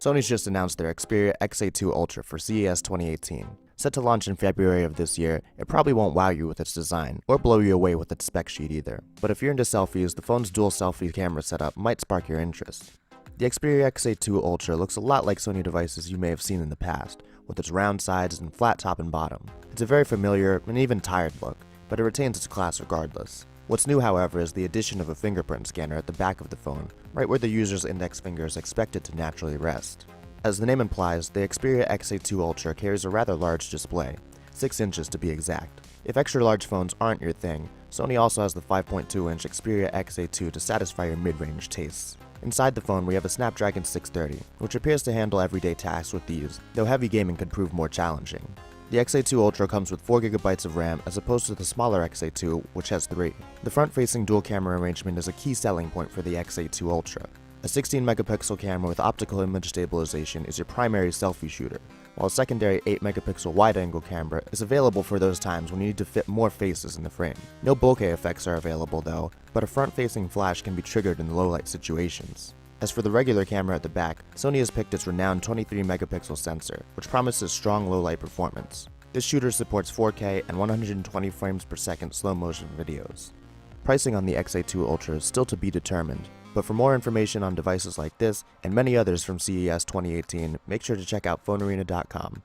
Sony's just announced their Xperia XA2 Ultra for CES 2018. Set to launch in February of this year, it probably won't wow you with its design, or blow you away with its spec sheet either. But if you're into selfies, the phone's dual selfie camera setup might spark your interest. The Xperia XA2 Ultra looks a lot like Sony devices you may have seen in the past, with its round sides and flat top and bottom. It's a very familiar and even tired look, but it retains its class regardless. What's new, however, is the addition of a fingerprint scanner at the back of the phone, right where the user's index finger is expected to naturally rest. As the name implies, the Xperia XA2 Ultra carries a rather large display, 6 inches to be exact. If extra large phones aren't your thing, Sony also has the 5.2-inch Xperia XA2 to satisfy your mid-range tastes. Inside the phone, we have a Snapdragon 630, which appears to handle everyday tasks with ease, though heavy gaming could prove more challenging. The XA2 Ultra comes with 4GB of RAM as opposed to the smaller XA2, which has 3. The front-facing dual-camera arrangement is a key selling point for the XA2 Ultra. A 16-megapixel camera with optical image stabilization is your primary selfie shooter, while a secondary 8-megapixel wide-angle camera is available for those times when you need to fit more faces in the frame. No bokeh effects are available though, but a front-facing flash can be triggered in low-light situations. As for the regular camera at the back, Sony has picked its renowned 23-megapixel sensor, which promises strong low-light performance. This shooter supports 4K and 120 frames per second slow-motion videos. Pricing on the XA2 Ultra is still to be determined, but for more information on devices like this and many others from CES 2018, make sure to check out PhoneArena.com.